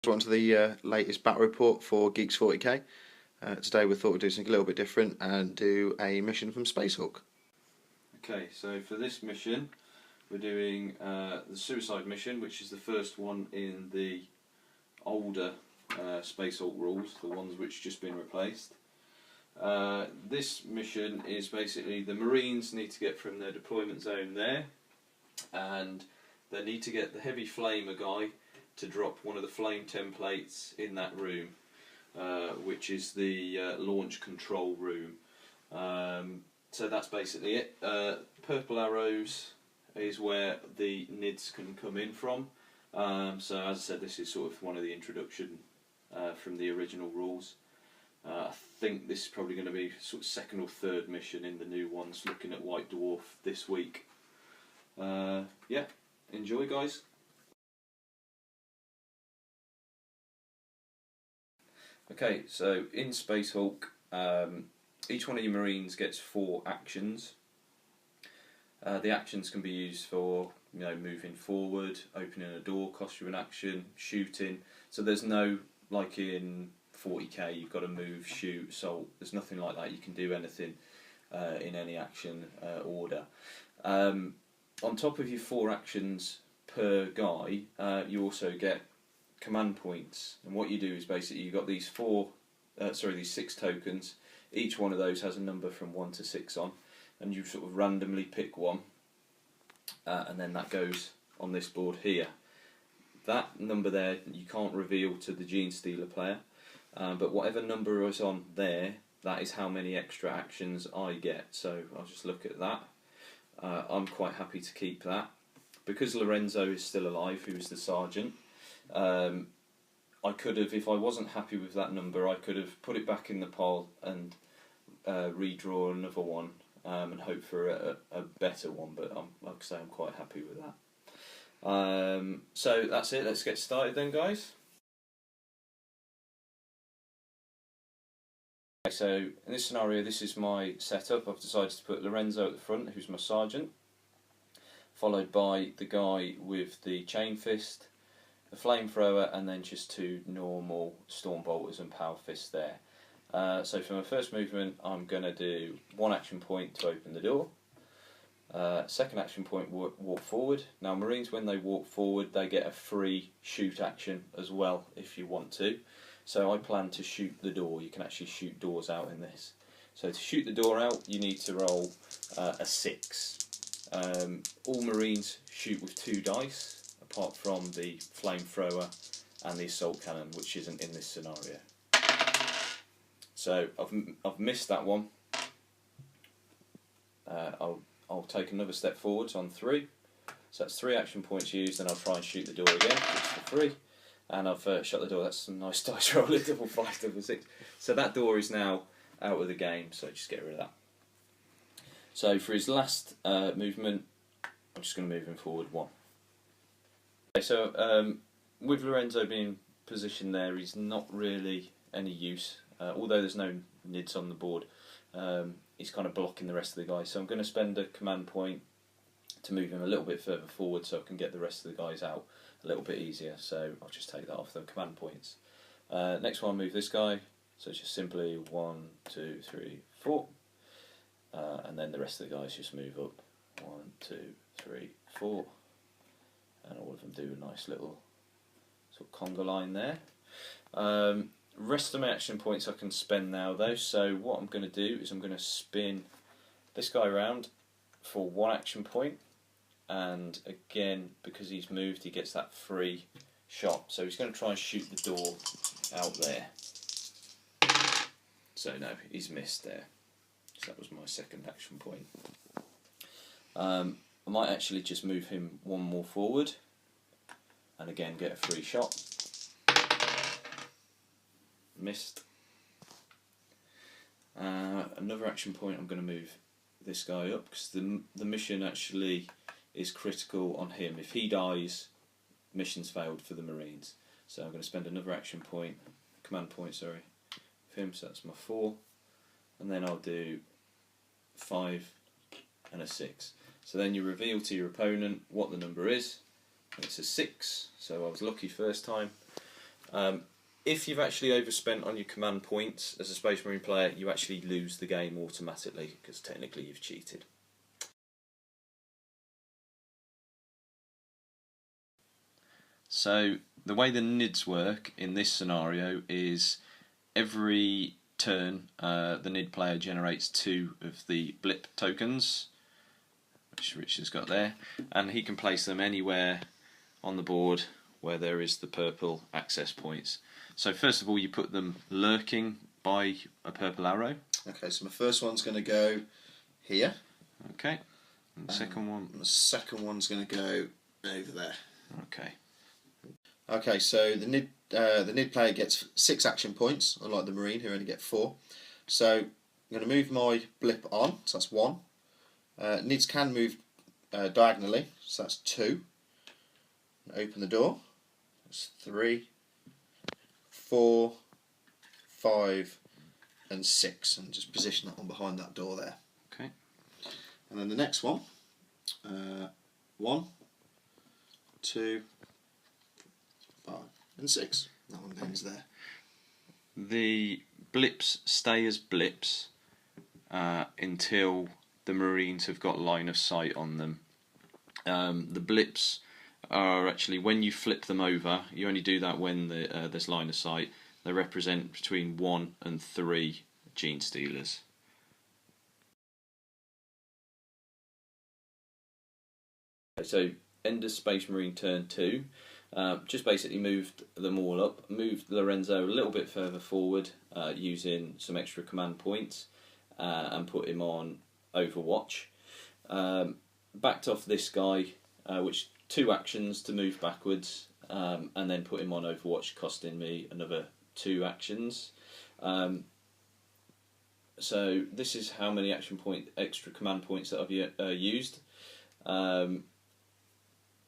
On to the latest battle report for Geeks 40k. Today we thought we'd do something a little bit different and do a mission from Spacehawk. Okay, so for this mission we're doing the suicide mission, which is the first one in the older Spacehawk rules, the ones which just been replaced. This mission is basically the Marines need to get from their deployment zone there, and they need to get the heavy flamer guy to drop one of the flame templates in that room, which is the launch control room. So that's basically it. Purple arrows is where the NIDs can come in from. So as I said, this is sort of one of the introduction from the original rules. I think this is probably going to be sort of second or third mission in the new ones, looking at White Dwarf this week. Yeah, enjoy guys. Okay, so in Spacehawk, each one of your Marines gets 4 actions. The actions can be used for, moving forward, opening a door costs you an action, shooting. So there's no, like in 40k, you've got to move, shoot, assault. There's nothing like that. You can do anything in any action order. On top of your 4 actions per guy, you also get command points, and what you do is basically you've got these 6 tokens. Each one of those has a number from 1 to 6 on, and you sort of randomly pick one, and then that goes on this board here. That number there you can't reveal to the Genestealer player, but whatever number is on there, that is how many extra actions I get. So I'll just look at that. I'm quite happy to keep that because Lorenzo is still alive, who is the sergeant. I could have, if I wasn't happy with that number, I could have put it back in the pile and redraw another one and hope for a better one, but like I say, I'm quite happy with that. So that's it, let's get started then guys. Okay, so in this scenario, this is my setup. I've decided to put Lorenzo at the front, who's my sergeant, followed by the guy with the chain fist, the flamethrower, and then just 2 normal stormbolters and power fists there. So for my first movement, I'm going to do 1 action point to open the door. Second action point, walk forward. Now Marines, when they walk forward, they get a free shoot action as well if you want to. So I plan to shoot the door. You can actually shoot doors out in this. So to shoot the door out, you need to roll a 6. All Marines shoot with 2 dice. Apart from the flamethrower and the assault cannon, which isn't in this scenario. So I've missed that one. I'll take another step forwards on 3. So that's 3 action points used, and I'll try and shoot the door again, which is for 3. And I've shut the door. That's some nice dice roll, double 5, double 6. So that door is now out of the game. So just get rid of that. So for his last movement, I'm just going to move him forward 1. Okay, so with Lorenzo being positioned there, he's not really any use. Although there's no NIDs on the board, he's kind of blocking the rest of the guys. So I'm going to spend a command point to move him a little bit further forward so I can get the rest of the guys out a little bit easier. So I'll just take that off the command points. Next one, I'll move this guy. So it's just simply 1, 2, 3, 4. And then the rest of the guys just move up. 1, 2, 3, 4. And all of them do a nice little sort of conga line there. Rest of my action points I can spend now though, so what I'm going to do is I'm going to spin this guy around for 1 action point, and again, because he's moved, he gets that free shot. So he's going to try and shoot the door out there. So no, he's missed there. So that was my second action point. I might actually just move him 1 more forward and again get a free shot. Missed. Another action point, I'm going to move this guy up because the mission actually is critical on him. If he dies, mission's failed for the Marines. So I'm going to spend another action point, command point, sorry, for him, so that's my 4. And then I'll do 5 and a 6. So then you reveal to your opponent what the number is. It's a 6, so I was lucky first time. If you've actually overspent on your command points as a Space Marine player, you actually lose the game automatically because technically you've cheated. So the way the NIDs work in this scenario is every turn the NID player generates 2 of the blip tokens, which Rich has got there, and he can place them anywhere on the board where there is the purple access points. So first of all you put them lurking by a purple arrow. Okay, so my first one's going to go here. Okay, and the second one? The second one's going to go over there. Okay. Okay, so the NID player gets 6 action points, unlike the Marine who only get 4. So I'm going to move my blip on, so that's 1. NIDs can move diagonally, so that's 2. Open the door, that's 3, 4, 5 and 6, and just position that one behind that door there. Okay. And then the next one, 1, 2, 5 and 6. That one goes there. The blips stay as blips until the Marines have got line of sight on them. The blips are actually, when you flip them over, you only do that when there's line of sight. They represent between 1 and 3 Genestealers. So end of Space Marine turn 2. Just basically moved them all up, moved Lorenzo a little bit further forward using some extra command points and put him on Overwatch. Backed off this guy, which 2 actions to move backwards, and then put him on Overwatch, costing me another 2 actions. So this is how many extra command points that I've used.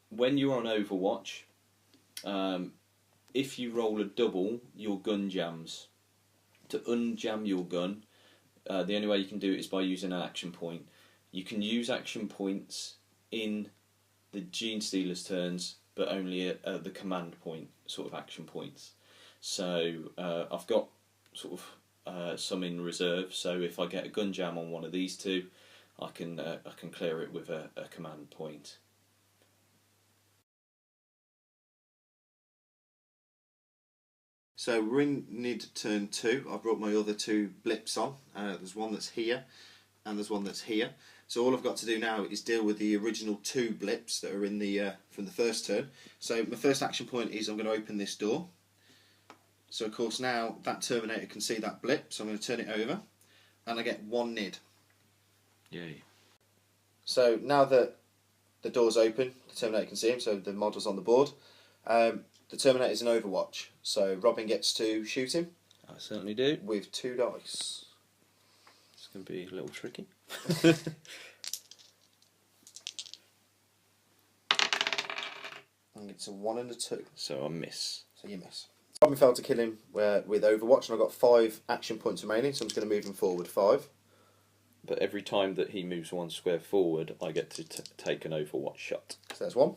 When you're on Overwatch, if you roll a double, your gun jams. To unjam your gun, the only way you can do it is by using an action point. You can use action points in the Genestealer's turns, but only at the command point sort of action points. So I've got sort of some in reserve. So if I get a gun jam on one of these 2, I can clear it with a command point. So we're in NID turn 2. I've brought my other 2 blips on. There's one that's here and there's one that's here. So all I've got to do now is deal with the original 2 blips that are in the from the first turn. So my first action point is I'm going to open this door. So of course now that Terminator can see that blip, so I'm going to turn it over and I get 1 NID. Yay. So now that the door's open, the Terminator can see him, so the model's on the board. The Terminator's in Overwatch, so Robin gets to shoot him. I certainly do. With 2 dice. It's going to be a little tricky. And it's a 1 and a 2. So I miss. So you miss. Robin failed to kill him with Overwatch, and I've got 5 action points remaining, so I'm just going to move him forward 5. But every time that he moves 1 square forward, I get to take an Overwatch shot. So that's 1.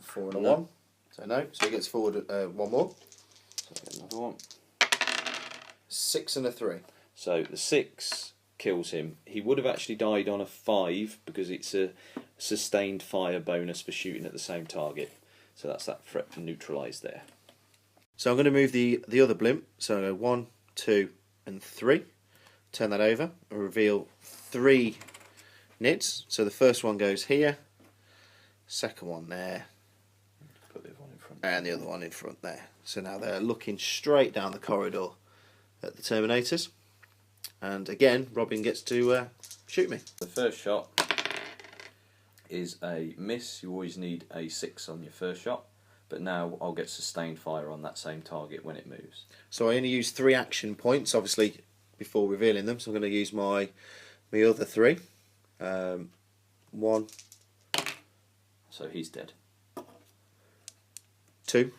4 and a 1. So no. So he gets forward 1 more. So I get another 1. 6 and a 3. So the 6 kills him. He would have actually died on a 5 because it's a sustained fire bonus for shooting at the same target. So that's that threat neutralised there. So I'm going to move the other blimp. So I go 1, 2 and 3. Turn that over and reveal 3 NIDs. So the first one goes here. Second one there. Put the other one in front. And the other one in front there. So now they're looking straight down the corridor at the Terminators. And again, Robin gets to shoot me. The first shot is a miss. You always need a 6 on your first shot. But now I'll get sustained fire on that same target when it moves. So I only use 3 action points, obviously, before revealing them. So I'm going to use my other 3. 1. So he's dead. 2.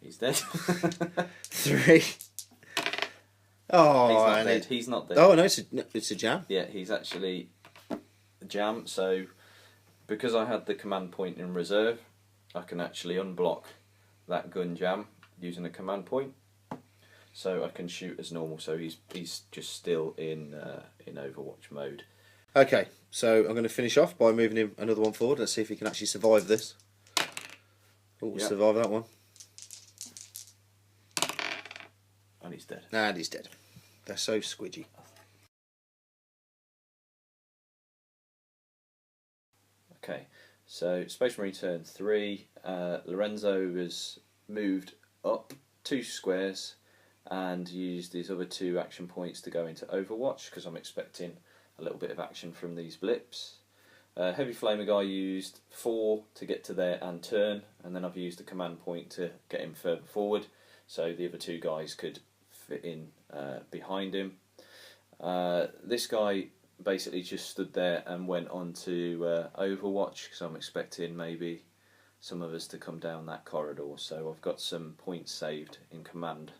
He's dead. 3. Oh, he's not dead. He's not dead. Oh no, it's a jam. Yeah, he's actually a jam. So because I had the command point in reserve, I can actually unblock that gun jam using a command point, so I can shoot as normal. So he's just still in Overwatch mode. Okay, so I'm going to finish off by moving him another one forward. Let's see if he can actually survive this. Oh, Yep. Survive that one. And he's dead. And he's dead. They're so squidgy. Okay, so Space Marine turn 3. Lorenzo has moved up 2 squares and used his other 2 action points to go into Overwatch, because I'm expecting a little bit of action from these blips. Heavy Flamer guy used 4 to get to there and turn, and then I've used a command point to get him further forward, so the other 2 guys could fit in behind him. This guy basically just stood there and went on to Overwatch, because I'm expecting maybe some of us to come down that corridor, so I've got some points saved in command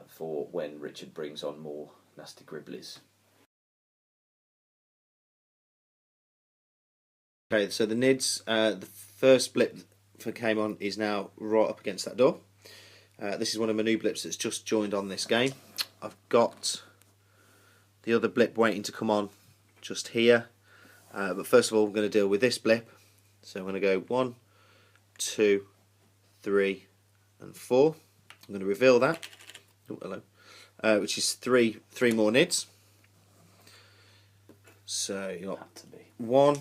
for when Richard brings on more nasty gribblies. Okay, so the NIDs, the first blip that came on is now right up against that door. This is one of my new blips that's just joined on this game. I've got the other blip waiting to come on just here. But first of all, we're going to deal with this blip. So I'm going to go 1, 2, 3, and 4. I'm going to reveal that. Oh, hello. Which is three more NIDs. So you got 1.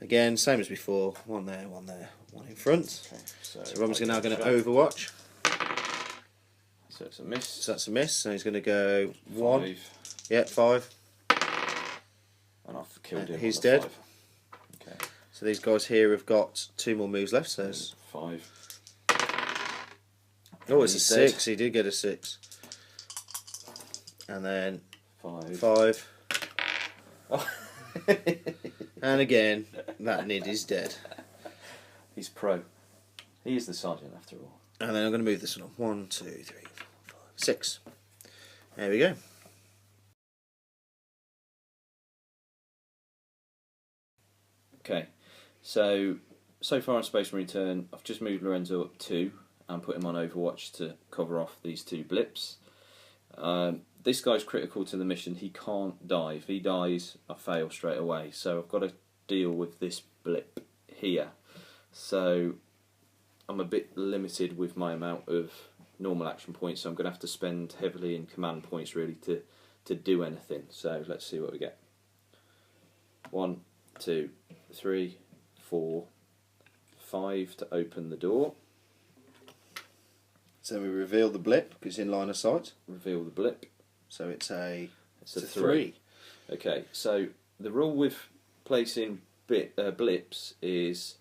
Again, same as before. 1 there, 1 there, 1 in front. Okay, so Robin's now going to Overwatch. So it's a miss. So that's a miss. So he's going to go 1. 5. Yeah, 5. And I've killed him. He's dead. 5. Okay. So these guys here have got 2 more moves left. So there's 5. Oh, it's a He's 6. dead. He did get a 6. And then 5. 5. Oh. And again, that Nid is dead. He's pro. He is the sergeant after all. And then I'm going to move this one on. 1, 2, 3, 4, 5, 6. There we go. Okay, so far on Space Marine turn, I've just moved Lorenzo up 2 and put him on Overwatch to cover off these 2 blips. This guy's critical to the mission. He can't die. If he dies, I fail straight away. So I've got to deal with this blip here. So I'm a bit limited with my amount of normal action points, so I'm going to have to spend heavily in command points really to do anything. So let's see what we get. 1, 2, 3, 4, 5 to open the door. So we reveal the blip because it's in line of sight. Reveal the blip. So it's a 3. Okay, so the rule with placing blips is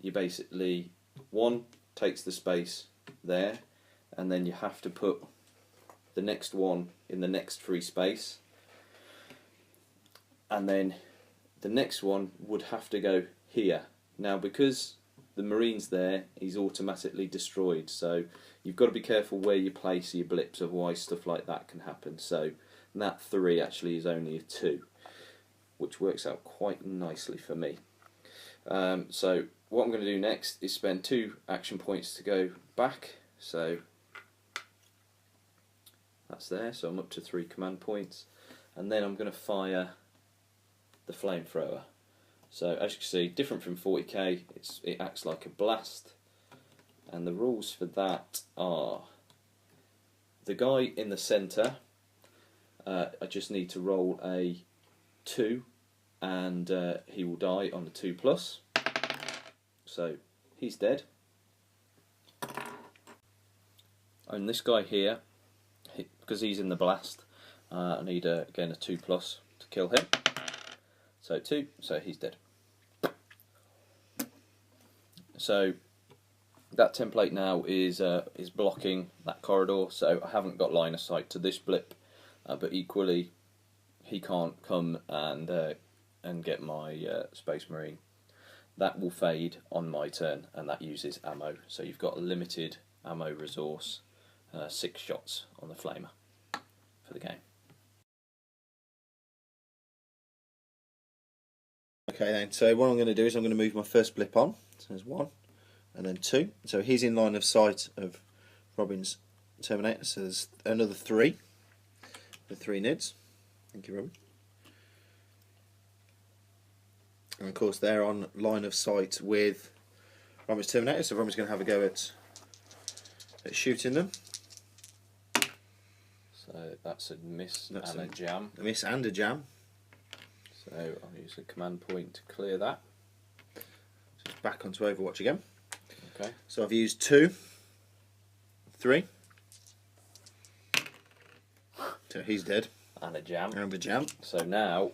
you basically, 1 takes the space there, and then you have to put the next one in the next free space, and then the next one would have to go here. Now, because the Marine's there, he's automatically destroyed, so you've got to be careful where you place your blips, otherwise stuff like that can happen. So that 3 actually is only a 2, which works out quite nicely for me. So what I'm going to do next is spend 2 action points to go back, so that's there, so I'm up to 3 command points, and then I'm going to fire the flamethrower. So as you can see, different from 40k, it acts like a blast, and the rules for that are the guy in the centre, I just need to roll a 2 and he will die on the 2+. So he's dead. And this guy here, because he's in the blast, I need again a 2+ to kill him. So 2, so he's dead. So that template now is blocking that corridor, so I haven't got line of sight to this blip, but equally he can't come and get my Space Marine. That will fade on my turn, and that uses ammo, so you've got a limited ammo resource, 6 shots on the flamer for the game. Okay then, so what I'm going to do is I'm going to move my first blip on. So there's 1 and then 2. So he's in line of sight of Robin's Terminator, so there's another 3. The 3 nids. Thank you, Robin. And of course they're on line of sight with Robin's Terminator, so Robin's going to have a go at shooting them. So that's a miss and a jam. A miss and a jam. So I'll use a command point to clear that. Just back onto Overwatch again. Okay. So I've used 2, 3. So he's dead. And a jam. And a jam. So now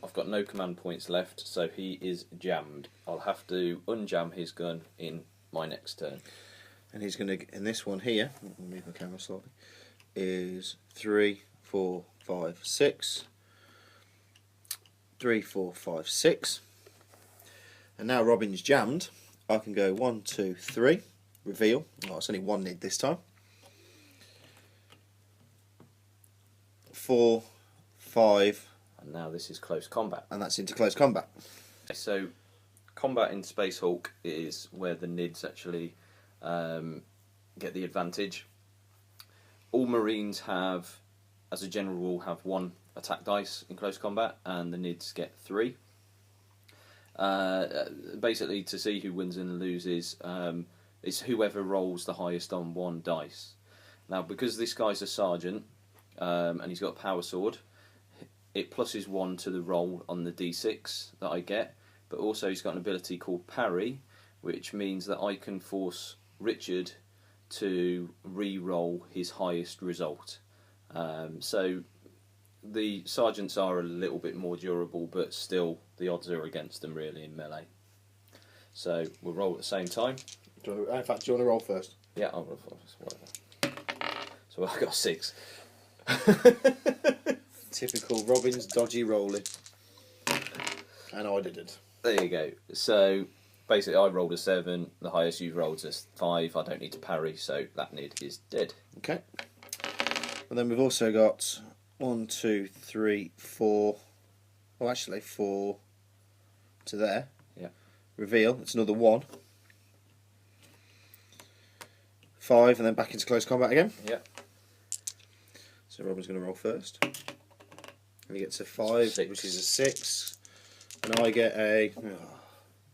I've got no command points left, so he is jammed. I'll have to unjam his gun in my next turn. And he's going to, in this one here, I'll move my camera slightly, is 3, 4, 5, 6. 3, 4, 5, 6. And now Robin's jammed. I can go 1, 2, 3. Reveal. Oh, it's only 1 nid this time. 4, 5. And now this is close combat. And that's into close combat. So combat in Space Hulk is where the nids actually get the advantage. All Marines have, as a general rule, have 1 attack dice in close combat, and the nids get 3. Basically, to see who wins and loses, it's whoever rolls the highest on 1 dice. Now, because this guy's a sergeant and he's got a power sword, it pluses 1 to the roll on the d6 that I get, but also he's got an ability called parry, which means that I can force Richard to re-roll his highest result. So the sergeants are a little bit more durable, but still the odds are against them really in melee. So we'll roll at the same time. In fact, do you want to roll first? Yeah, I'll roll first. Whatever. So I've got 6. Typical Robin's dodgy rolling. And I didn't. There you go. So basically I rolled a 7, the highest you've rolled is 5, I don't need to parry, so that nid is dead. Okay. And then we've also got 1, 2, 3, 4. Oh, actually 4 to there. Yeah. Reveal. It's another 1. 5, and then back into close combat again. Yeah. So Robin's going to roll first. And he gets a 5, 6. which is a 6. And I get a...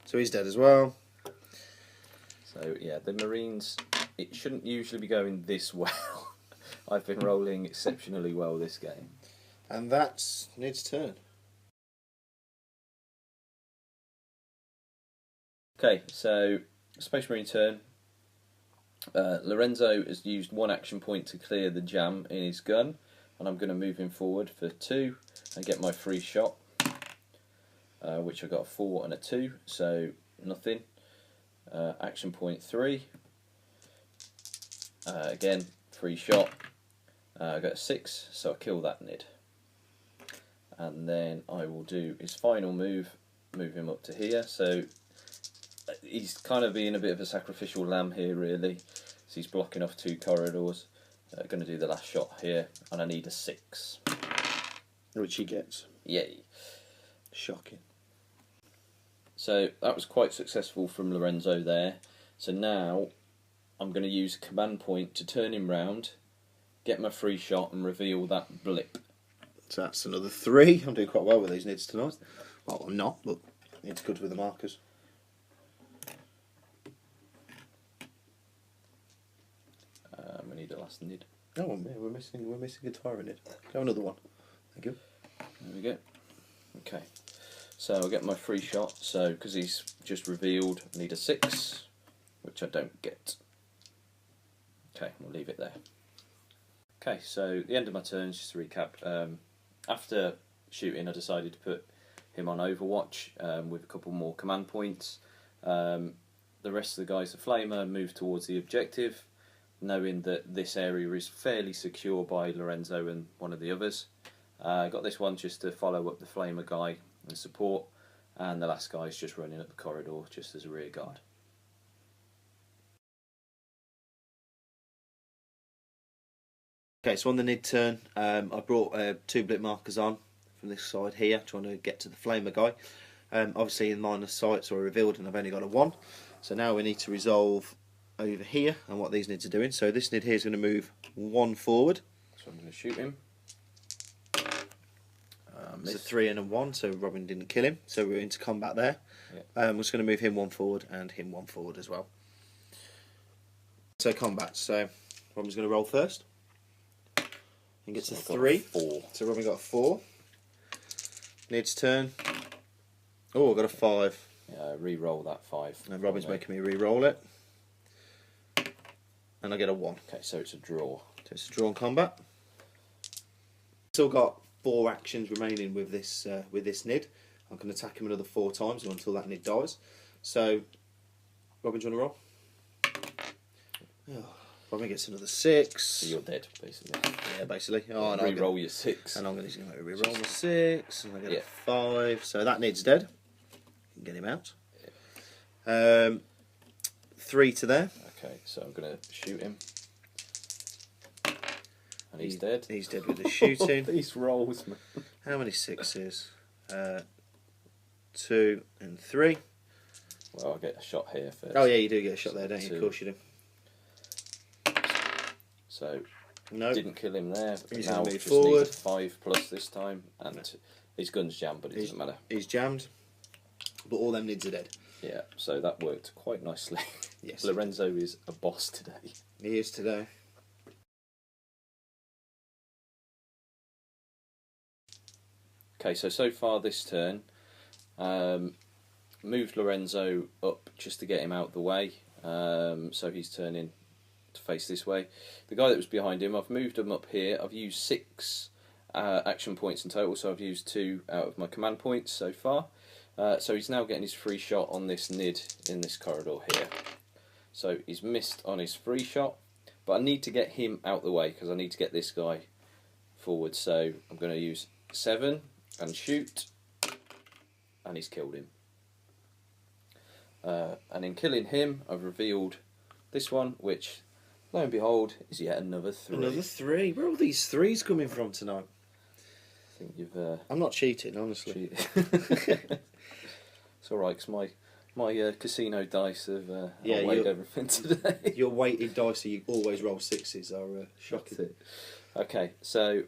So he's dead as well. So yeah, the Marines, it shouldn't usually be going this well. I've been rolling exceptionally well this game. And that's Nid's turn. Okay, so Space Marine turn. Lorenzo has used 1 action point to clear the jam in his gun, and I'm going to move him forward for 2 and get my free shot, which I got a 4 and a 2, so nothing. Action point 3. Again, free shot. I got a 6, so I kill that Nid. And then I will do his final move him up to here. So he's kind of being a bit of a sacrificial lamb here, really. So he's blocking off 2 corridors. Going to do the last shot here, and I need a 6. Which he gets. Yay. Shocking. So that was quite successful from Lorenzo there. So now I'm going to use a command point to turn him round, get my free shot, and reveal that blip. So that's another 3. I'm doing quite well with these Nids tonight. Well, I'm not, but it's good with the markers. We need a last Nid. Oh, we're missing a Tyra Nid. Go another one. Thank you. There we go. Okay. So I'll get my free shot. So because he's just revealed, I need a 6, which I don't get. Okay, we'll leave it there. Okay, so the end of my turn, just to recap. After shooting, I decided to put him on Overwatch with a couple more command points. The rest of the guys, the Flamer, moved towards the objective, knowing that this area is fairly secure by Lorenzo and one of the others. I got this one just to follow up the Flamer guy and support, and the last guy is just running up the corridor just as a rear guard. Okay, so on the Nid turn, I brought 2 blip markers on from this side here, trying to get to the Flamer guy. Obviously, in minus sights or revealed, and I've only got a 1. So now we need to resolve over here and what these nids are doing. So this nid here is going to move 1 forward. So I'm going to shoot him. It's a 3 and a 1, so Robin didn't kill him. So we're into combat there. Yeah. We're just going to move him 1 forward and him 1 forward as well. So combat. So Robin's going to roll first. He gets a 3. 4. So Robin got a 4. Nid's turn. Oh, I got a 5. Yeah, re-roll that 5. And Robin's making me re-roll it. And I get a 1. Okay, so it's a draw. So it's a drawn combat. Still got 4 actions remaining with this nid. I can attack him another 4 times until that nid dies. So, Robin, do you want to roll? Oh, Robin gets another 6. So you're dead, basically. Yeah, basically. Oh, and re-roll your 6. And I'm going to re-roll my 6, and I get a 5. So that nid's dead. You can get him out. 3 to there. Okay, so I'm going to shoot him. And he's dead. He's dead with the shooting. These rolls, man. How many 6s? 2 and 3. Well, I'll get a shot here first. Oh yeah, you do get a shot there, don't you? Of course you do. So, no. Didn't kill him there. But He's now going to move just forward. needs a 5 plus this time. And his gun's jammed, but it doesn't matter. He's jammed. But all them nids are dead. Yeah, so that worked quite nicely. Yes. Lorenzo is a boss today. He is today. Okay, so far this turn, moved Lorenzo up just to get him out the way. So he's turning to face this way. The guy that was behind him, I've moved him up here. I've used 6 action points in total, so I've used 2 out of my command points so far. So he's now getting his free shot on this nid in this corridor here. So he's missed on his free shot, but I need to get him out the way because I need to get this guy forward. So I'm going to use 7 and shoot, and he's killed him. And in killing him, I've revealed this one, which, lo and behold, is yet another 3. Another 3. Where are all these 3s coming from tonight? I think you've... I'm not cheating, honestly. It's alright, because my casino dice have outweighed everything today. Your weighted dice, you always roll 6s, are shocking. Okay, so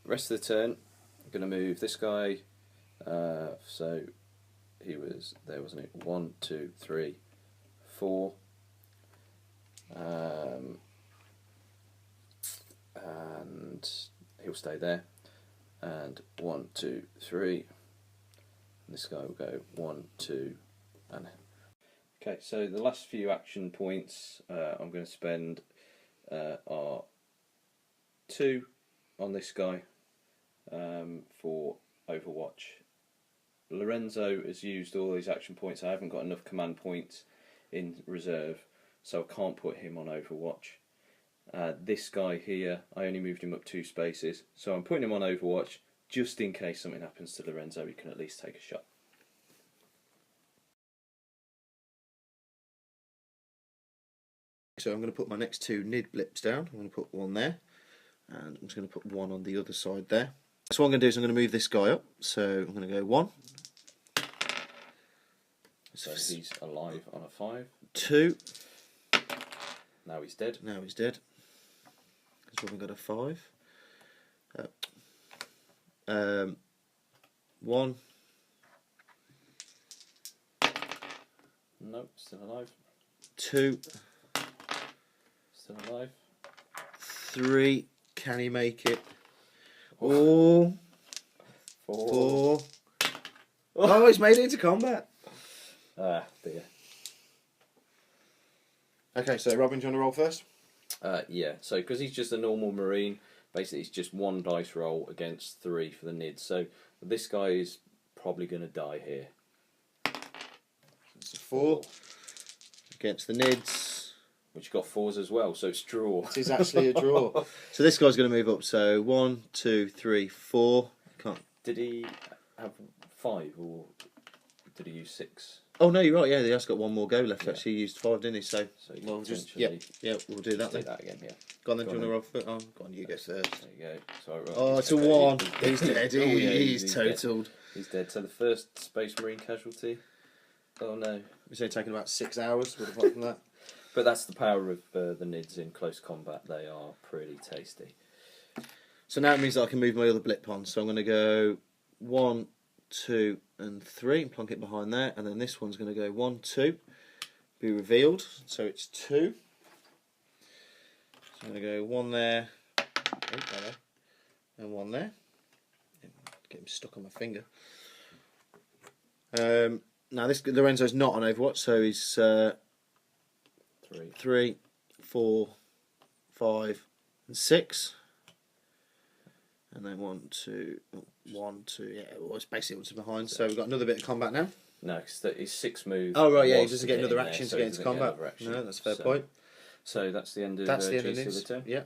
rest of the turn, I'm going to move this guy. So he was there, wasn't it? 1, 2, 3, 4. And he'll stay there. And 1, 2, 3. And this guy will go 1, 2, and. Okay, so the last few action points I'm going to spend are 2 on this guy for Overwatch. Lorenzo has used all these action points. I haven't got enough command points in reserve, so I can't put him on Overwatch. This guy here, I only moved him up 2 spaces, so I'm putting him on Overwatch just in case something happens to Lorenzo. He can at least take a shot. So I'm going to put my next 2 nid blips down. I'm going to put 1 there, and I'm just going to put 1 on the other side there. So what I'm going to do is I'm going to move this guy up. So I'm going to go 1. So he's alive on a 5. 2. Now he's dead. Now he's dead. Because we've got a 5. 1. Nope, still alive. 2. Still alive. 3. Can he make it? Oh. 4. Oh, he's made it into combat. Ah, dear. Okay, so Robin, do you want to roll first? Yeah, so because he's just a normal Marine, basically it's just 1 dice roll against 3 for the nid. So this guy is probably going to die here. It's a 4 against the nids. Which got 4s as well, so it's draw. It is actually a draw. So this guy's going to move up. So 1, 2, 3, 4. Can't. Did he have 5 or did he use 6? Oh no, you're right. Yeah, he has got 1 more go left. Actually, he used 5, didn't he? So he well, just potentially we'll do that then. do that again. Yeah. Go on then. Do you want to roll first? Oh, go on. You go first. There you go. So Oh, it's a 1. He's dead. Oh, yeah, he's totaled. He's dead. So the first Space Marine casualty. Oh no. It's only taken about 6 hours. Would have apart from that. But that's the power of the Nids in close combat. They are pretty tasty. So now it means that I can move my other blip on. So I'm going to go 1, 2, and 3 and plonk it behind there. And then this one's going to go 1, 2, be revealed. So it's 2. So I'm going to go 1 there, and 1 there. Get him stuck on my finger. Now Lorenzo's not on Overwatch, so he's 3, 4, 5, and 6. And then 1, 2, yeah, well, it's basically what's behind. So we've got another bit of combat now. No, because his 6 move. Oh right, yeah, he was doesn't to get another in action there, to get into combat. No, that's a fair point. So that's the end of That's the end of Genestealer this. turn. Yeah.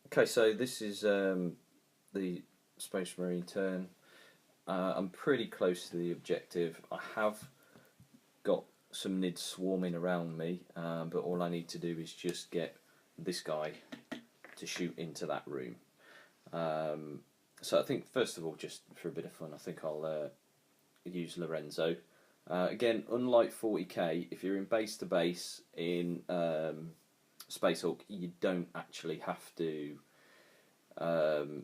Okay, so this is the Space Marine turn. I'm pretty close to the objective. I have got some Nids swarming around me, but all I need to do is just get this guy to shoot into that room. So I think, first of all, just for a bit of fun, I think I'll use Lorenzo. Again, unlike 40k, if you're in base to base in Space Hulk, you don't actually have to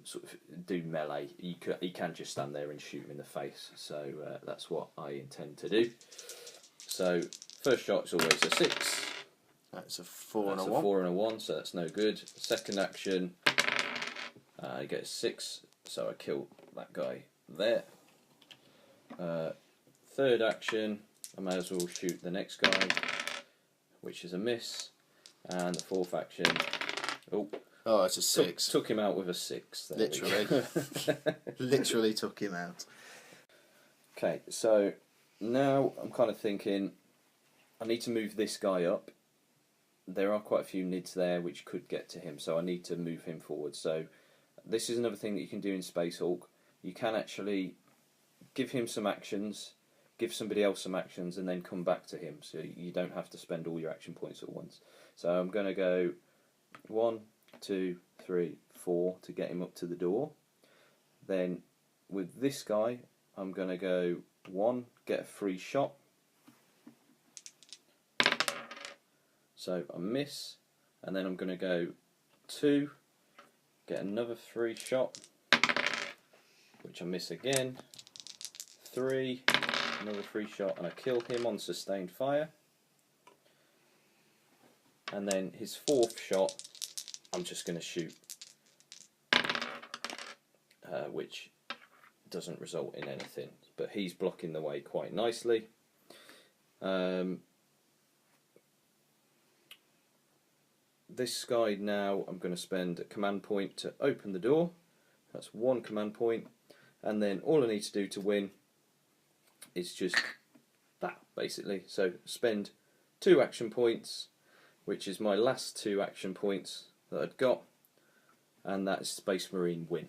sort of do melee. You can just stand there and shoot him in the face. So that's what I intend to do. So first shot's always a 6. That's a 4 that's and a 1. 1. 4 and a 1, so that's no good. Second action, I get a 6, so I kill that guy there. Third action, I may as well shoot the next guy, which is a miss. And the fourth action, oh, it's a 6. Took him out with a 6. There Literally. Literally took him out. Okay, so now I'm kind of thinking I need to move this guy up. There are quite a few Nids there which could get to him, so I need to move him forward. So this is another thing that you can do in Space Hulk. You can actually give him some actions, give somebody else some actions, and then come back to him. So you don't have to spend all your action points at once. So I'm going to go 1, 2, 3, 4 to get him up to the door. Then with this guy, I'm going to go 1, get a free shot. So I miss, and then I'm going to go 2, get another free shot, which I miss again. 3, another free shot, and I kill him on sustained fire. And then his fourth shot, I'm just going to shoot, which doesn't result in anything, but he's blocking the way quite nicely. This guy now, I'm going to spend a command point to open the door. That's 1 command point, and then all I need to do to win is just that, basically. So spend 2 action points, which is my last 2 action points that I'd got, and that is Space Marine win.